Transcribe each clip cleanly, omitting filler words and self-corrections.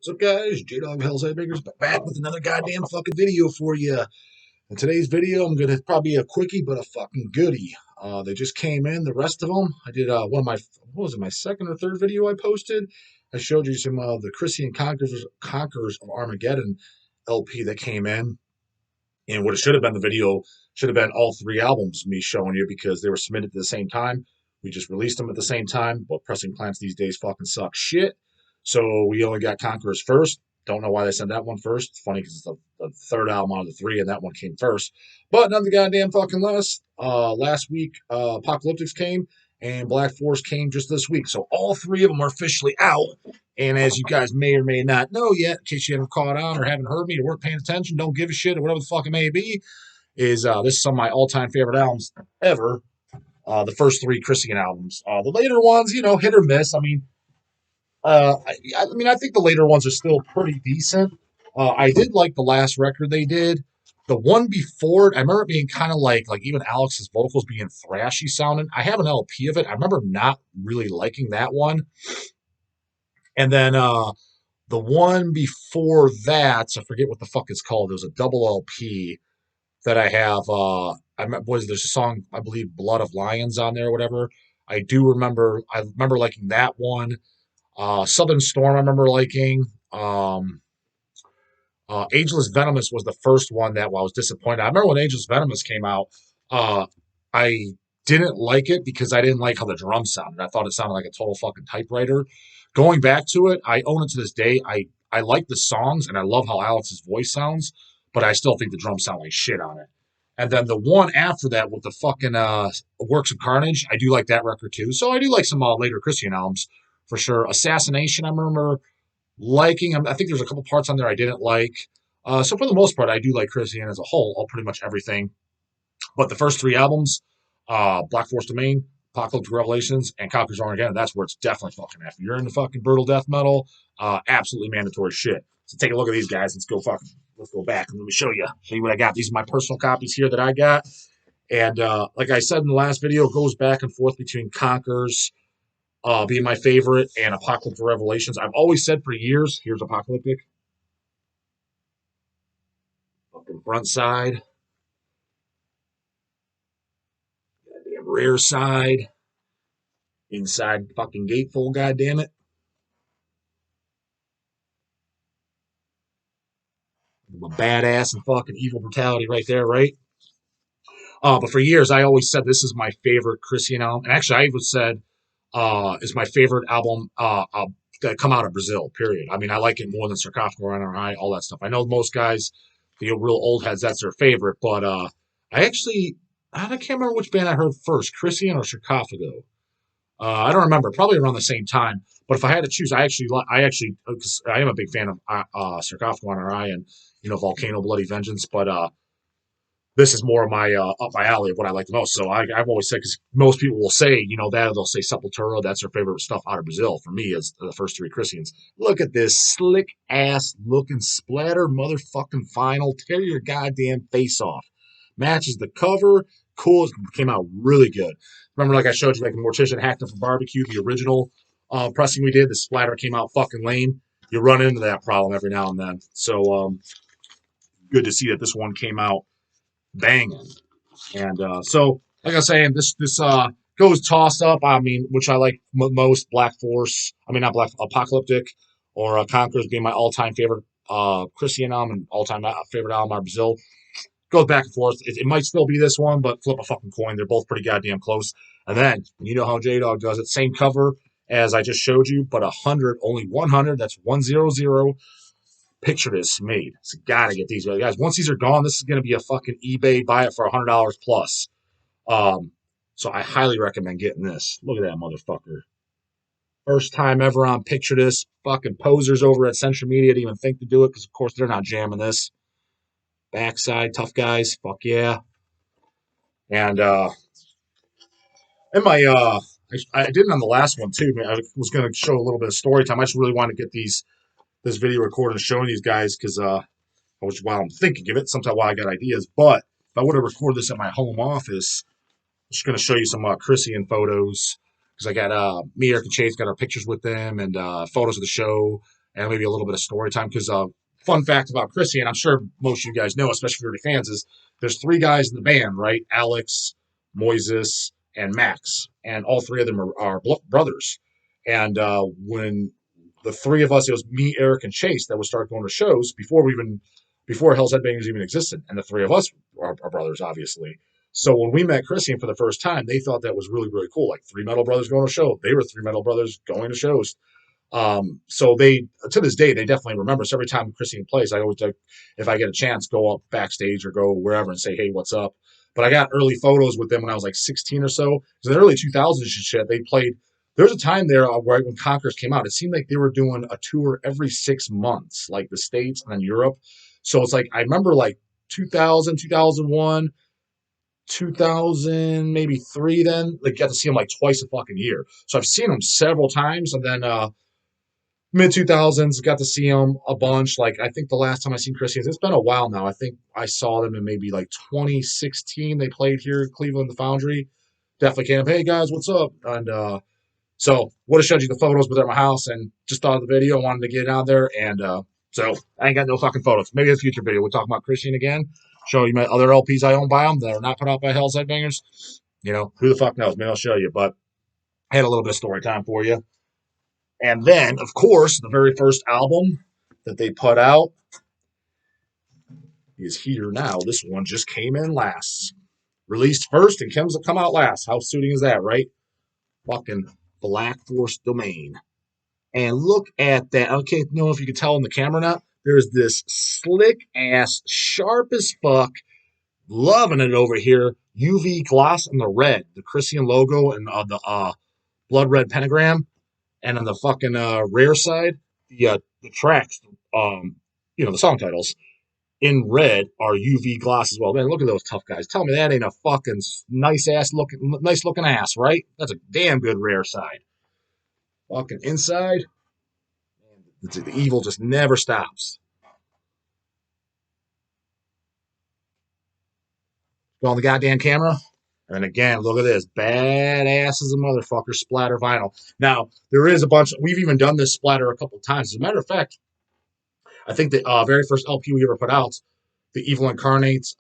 What's up, guys? J-Dog Hells Headbangers back with another goddamn fucking video for you. In today's video, I'm gonna probably a quickie, but a fucking goodie. They just came in. The rest of them, I did one of my what was it, my second or third video I posted. I showed you some of the Krisiun Conquerors of Armageddon LP that came in, and what it should have been the video should have been all three albums me showing you because they were submitted at the same time. We just released them at the same time, but pressing plants these days fucking suck shit. So we only got Conquerors first. Don't know why they sent that one first. It's funny because it's the third album out of the three, and that one came first. But none the goddamn fucking less. Last week, Apocalyptics came, and Black Force came just this week. So all three of them are officially out. And as you guys may or may not know yet, in case you haven't caught on or haven't heard me or weren't paying attention, don't give a shit or whatever the fuck it may be, is this is some of my all-time favorite albums ever. The first three Krisiun albums. The later ones, hit or miss. I think the later ones are still pretty decent. I did like the last record they did. The one before it, I remember it being kind of like even Alex's vocals being thrashy sounding. I have an LP of it. I remember not really liking that one. And then the one before that, I forget what the fuck it's called. There was a double LP that I have. There's a song, I believe, Blood of Lions on there or whatever. I remember liking that one. Southern Storm, I remember liking. Ageless Venomous was the first one that I was disappointed. I remember when Ageless Venomous came out, I didn't like it because I didn't like how the drums sounded. I thought it sounded like a total fucking typewriter. Going back to it, I own it to this day. I like the songs and I love how Alex's voice sounds, but I still think the drums sound like shit on it. And then the one after that with the fucking Works of Carnage, I do like that record too. So I do like some later Krisiun albums for sure. Assassination, I remember liking. I think there's a couple parts on there I didn't like. So for the most part, I do like Krisiun as a whole, all pretty much everything. But the first three albums, Black Force Domain, Apocalypse Revelations, and Conquerors of Armageddon, that's where it's definitely fucking F. If you're into fucking brutal death metal, absolutely mandatory shit. So take a look at these guys. Let's go back and let me show you what I got. These are my personal copies here that I got. And like I said in the last video, it goes back and forth between Conquerors being my favorite and Apocalypse Revelations. I've always said for years, here's Apocalyptic. Fucking front side. Goddamn rear side. Inside fucking gatefold, goddammit. A badass and fucking evil brutality right there, right? But for years, I always said this is my favorite Krisiun album. And actually, I even said is my favorite album that come out of Brazil, period. I mean, I like it more than Sarcophagus, NRI, all that stuff. I know most guys, the real old heads, that's their favorite. But I can't remember which band I heard first, Krisiun or Sarcophagus. I don't remember. Probably around the same time. But if I had to choose, I am a big fan of Sarcophagus, NRI, and Volcano, Bloody Vengeance. But this is more of my up my alley of what I like the most. So I've always said, because most people will say, that they'll say Sepultura, that's their favorite stuff out of Brazil. For me, is the first three Krisiuns. Look at this slick ass looking splatter motherfucking final. Tear your goddamn face off. Matches the cover. Cool. Came out really good. Remember, like I showed you, like Mortician Hacked Up for Barbecue, the original pressing we did. The splatter came out fucking lame. You run into that problem every now and then. So good to see that this one came out banging. And so, like I was saying, this goes tossed up. I mean, which I like most, Black Force. I mean, not Black Apocalyptic or Conquerors being my all-time favorite Krisiun album and all-time favorite album out of Brazil. Goes back and forth. It might still be this one, but flip a fucking coin. They're both pretty goddamn close. And then, you know how J-Dog does it. Same cover as I just showed you, but 100, only 100. That's 100. Picture this made. So gotta get these guys. Once these are gone, this is gonna be a fucking eBay buy it for $100 plus. So I highly recommend getting this. Look at that motherfucker. First time ever on Picture This. Fucking posers over at Central Media didn't even think to do it because of course they're not jamming this. Backside, tough guys. Fuck yeah. And in my I did it on the last one too. I was gonna show a little bit of story time. I just really want to get this video recorded and showing these guys because while I'm thinking of it, sometimes while I got ideas. But if I would have recorded this at my home office, I'm just going to show you some Krisiun photos because I got me, Eric, and Chase got our pictures with them and photos of the show. and maybe a little bit of story time. Because fun fact about Krisiun, I'm sure most of you guys know, especially if you're fans, is there's three guys in the band, right? Alex, Moises, and Max, and all three of them are brothers. And when the three of us, it was me, Eric, and Chase that would start going to shows before Hell's Headbangers even existed, and the three of us are brothers, obviously. So when we met Krisiun for the first time, they thought that was really, really cool. Like three metal brothers going to a show. They were three metal brothers going to shows. So they, to this day, they definitely remember. So every time Krisiun plays, I always, if I get a chance, go up backstage or go wherever and say, hey, what's up? But I got early photos with them when I was like 16 or so. Because in the early 2000s and shit, they played. There was a time there right when Conquerors came out, it seemed like they were doing a tour every 6 months, like the States and then Europe. So it's like, I remember like 2000, 2001, 2000, maybe three then. Like, got to see them like twice a fucking year. So I've seen them several times. And then mid 2000s, got to see them a bunch. Like, I think the last time I seen Krisiun, it's been a while now. I think I saw them in maybe like 2016. They played here in Cleveland, the Foundry. Definitely came up, hey guys, what's up? And so would have showed you the photos, but they're at my house and just thought of the video, wanted to get it out there. And so I ain't got no fucking photos. Maybe in a future video, we'll talk about Krisiun again. Show you my other LPs I own by them that are not put out by Hells Headbangers. You know, who the fuck knows? Maybe I'll show you. But I had a little bit of story time for you. And then, of course, the very first album that they put out is here now. This one just came in last. Released first and comes to come out last. How suiting is that, right? Fucking Black Force Domain. And look at that. Okay, I don't know if you can tell in the camera now. There's this slick ass, sharp as fuck, loving it over here. UV gloss in the red, the Krisiun logo and the blood red pentagram. And on the fucking rare side, the tracks, the song titles in red are UV gloss as well. Man, look at those tough guys. Tell me that ain't a fucking nice looking ass, right? That's a damn good rare side. Fucking inside, the evil just never stops. Go on the goddamn camera. And again, look at this. Badass as a motherfucker splatter vinyl. Now, there is a bunch. We've even done this splatter a couple times. As a matter of fact, I think the very first LP we ever put out, The Evil Incarnates,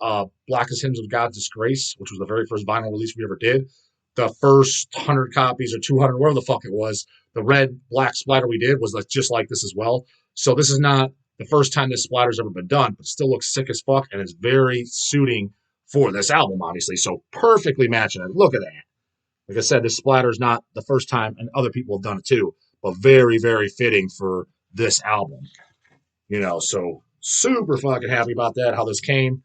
Blackest Hymns of God's Disgrace, which was the very first vinyl release we ever did. The first 100 copies or 200, whatever the fuck it was, the red black splatter we did was just like this as well. So this is not the first time this splatter's ever been done, but still looks sick as fuck, and it's very suiting for this album, obviously. So perfectly matching it. Look at that. Like I said, this splatter is not the first time, and other people have done it too, but very, very fitting for this album. So super fucking happy about that, how this came.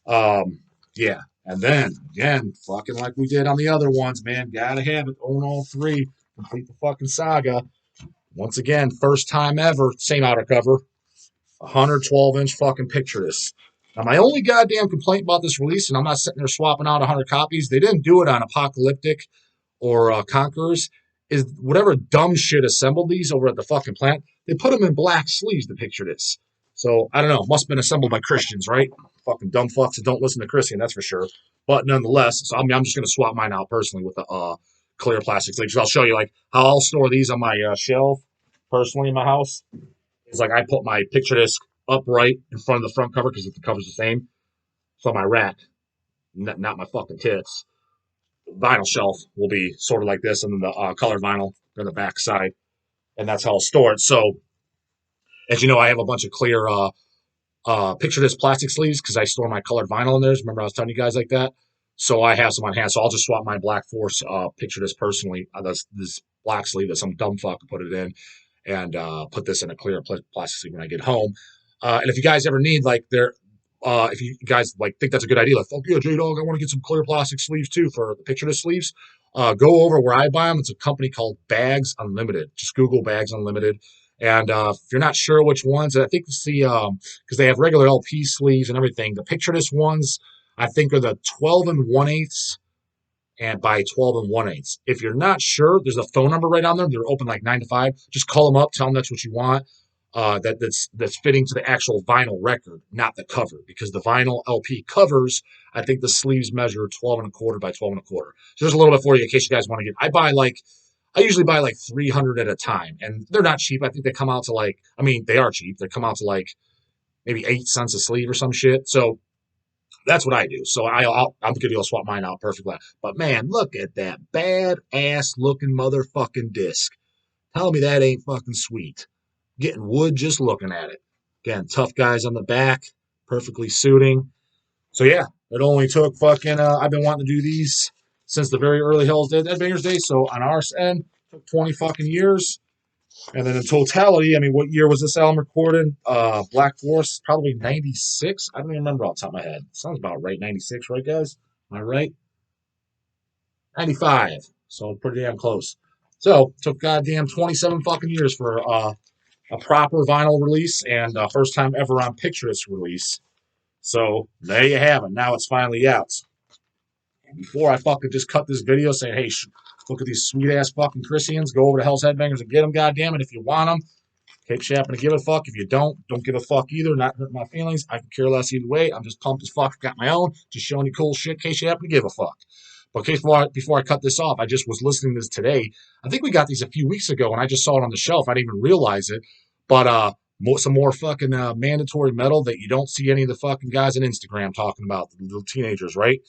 Yeah. And then, again, fucking like we did on the other ones, man, gotta have it. Own all three. Complete the fucking saga. Once again, first time ever, same outer cover. 112-inch fucking picture this. Now, my only goddamn complaint about this release, and I'm not sitting there swapping out 100 copies, they didn't do it on Apocalyptic or Conquerors, is whatever dumb shit assembled these over at the fucking plant, they put them in black sleeves to picture this. So, I don't know. Must have been assembled by Christians, right? Fucking dumb fucks that don't listen to Krisiun, that's for sure. But nonetheless, so I'm just going to swap mine out personally with the clear plastic sleeves. I'll show you like how I'll store these on my shelf personally in my house. It's like I put my picture disc upright in front of the front cover because the cover's the same. So my rack, not my fucking tits. The vinyl shelf will be sort of like this, and then the colored vinyl on the back side. And that's how I'll store it. So, as you know, I have a bunch of clear picture disc plastic sleeves because I store my colored vinyl in there. Remember I was telling you guys like that? So I have some on hand. So I'll just swap my Black Force picture disc personally. This black sleeve that some dumb fuck put it in, and put this in a clear plastic sleeve when I get home. And if you guys ever need if you guys think that's a good idea, like fuck yeah, J-Dog, I want to get some clear plastic sleeves too for the picture disc sleeves. Go over where I buy them. It's a company called Bags Unlimited. Just Google Bags Unlimited. And if you're not sure which ones, I think it's because they have regular LP sleeves and everything. The picture disc ones, I think, are the 12 and 1/8 and by 12 and 1/8. If you're not sure, there's a phone number right on there. They're open like 9 to 5. Just call them up, tell them that's what you want. That's fitting to the actual vinyl record, not the cover, because the vinyl LP covers, I think the sleeves measure 12 and a quarter by 12 and a quarter. So there's a little bit for you in case you guys want to get. I buy I usually buy like 300 at a time, and they're not cheap. I think they come out to like, I mean, they are cheap. They come out to like maybe 8 cents a sleeve or some shit. So that's what I do. So I'm gonna be able to swap mine out perfectly. But man, look at that badass looking motherfucking disc. Tell me that ain't fucking sweet. Getting wood just looking at it. Again, tough guys on the back, perfectly suiting. So yeah, it only took fucking. I've been wanting to do these since the very early Hells Headbangers days. So on our end, it took 20 fucking years. And then in totality, I mean, what year was this album recorded? Black Forest, probably 96. I don't even remember off the top of my head. Sounds about right. 96, right, guys? Am I right? 95. So pretty damn close. So took goddamn 27 fucking years for a proper vinyl release and first time ever on Pictureless release. So there you have it. Now it's finally out. And before I fucking just cut this video saying, hey, look at these sweet ass fucking Krisiuns, go over to Hell's Headbangers and get them, goddamn it, if you want them. Cape Shapping to give a fuck. If you don't give a fuck either. Not hurt my feelings. I can care less either way. I'm just pumped as fuck. Got my own. Just showing you cool shit. Case you happen to give a fuck. But before I cut this off, I just was listening to this today. I think we got these a few weeks ago, and I just saw it on the shelf. I didn't even realize it. But some more fucking mandatory metal that you don't see any of the fucking guys on Instagram talking about, the little teenagers, right?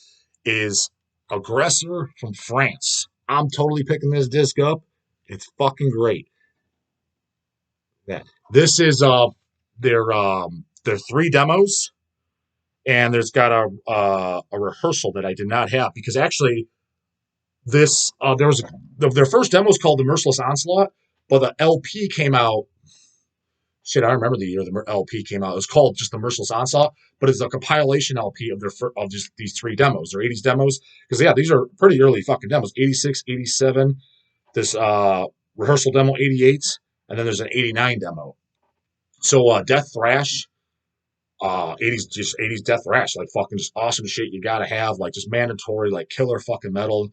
Is Aggressor from France. I'm totally picking this disc up. It's fucking great. Yeah. This is their 3 demos, and there's got a rehearsal that I did not have because actually this there was their first demo was called The Merciless Onslaught, but the LP came out. Shit, I remember the year the LP came out. It was called just The Merciless Onslaught, but it's a compilation LP of just these 3 demos, their 80s demos. Because yeah, these are pretty early fucking demos. 86, 87, this rehearsal demo 88, and then there's an 89 demo. So death thrash, 80s death thrash, like fucking just awesome shit you gotta have, like just mandatory, like killer fucking metal.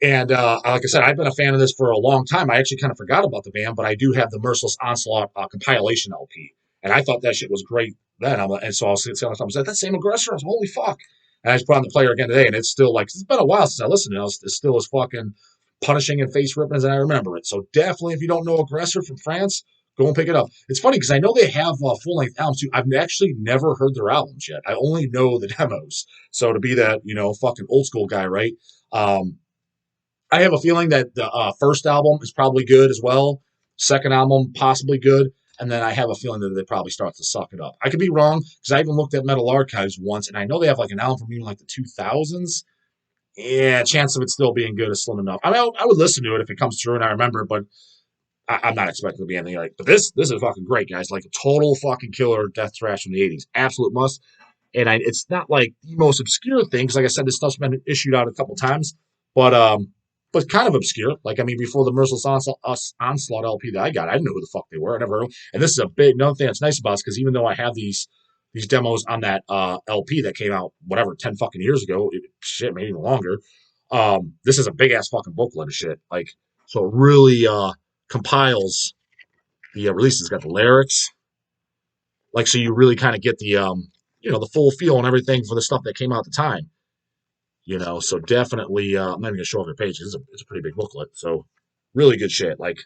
And like I said, I've been a fan of this for a long time. I actually kind of forgot about the band, but I do have the Merciless Onslaught compilation LP, and I thought that shit was great then. And so I was saying, I was like, that same Aggressor, I was, holy fuck! And I just put on the player again today, and it's still like it's been a while since I listened to it. It's still as fucking punishing and face ripping as I remember it. So definitely, if you don't know Aggressor from France, go and pick it up. It's funny because I know they have full length albums too. I've actually never heard their albums yet. I only know the demos. So to be that fucking old school guy, right? I have a feeling that the first album is probably good as well. Second album possibly good, and then I have a feeling that they probably start to suck it up. I could be wrong because I even looked at Metal Archives once, and I know they have like an album from even like the 2000s. Yeah, chance of it still being good is slim enough. I mean, I would listen to it if it comes through and I remember, but I'm not expecting to be anything like. But this is fucking great, guys. Like a total fucking killer death thrash from the 80s. Absolute must. And it's not like the most obscure thing, because like I said, this stuff's been issued out a couple times, but kind of obscure. Like, I mean, before the Merciless Onslaught LP that I got, I didn't know who the fuck they were. I never heard of them. And this is a big, another thing that's nice about it, because even though I have these demos on that LP that came out, whatever, 10 fucking years ago, shit, maybe even longer, this is a big ass fucking booklet of shit. Like, so it really compiles the release. It's got the lyrics. Like, so you really kind of get the, the full feel and everything for the stuff that came out at the time. So definitely, I'm not even gonna show off your page. It's a pretty big booklet, so really good shit. Like,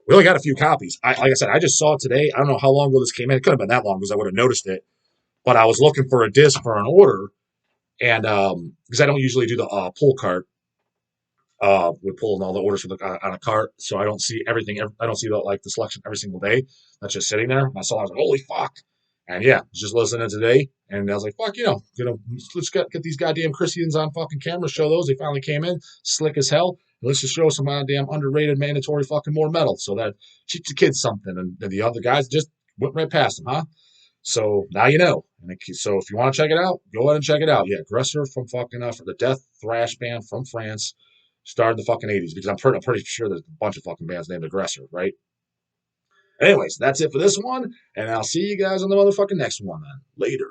we only got a few copies. Like I said, I just saw it today. I don't know how long ago this came in. It could have been that long because I would have noticed it. But I was looking for a disc for an order, and because I don't usually do the pull cart, we're pulling all the orders on a cart, so I don't see everything. I don't see the selection every single day. That's just sitting there. And I saw, I was like, holy fuck! And yeah, just listening today, and I was like, fuck, let's get these goddamn Krisiuns on fucking camera, show those. They finally came in, slick as hell. And let's just show some goddamn underrated, mandatory fucking more metal, so that teach the kids something. And the other guys just went right past them, huh? So now you know. So if you want to check it out, go ahead and check it out. Yeah, Aggressor from fucking for the death thrash band from France, started the fucking 80s, because I'm pretty sure there's a bunch of fucking bands named Aggressor, right? Anyways, that's it for this one, and I'll see you guys on the motherfucking next one then. Later.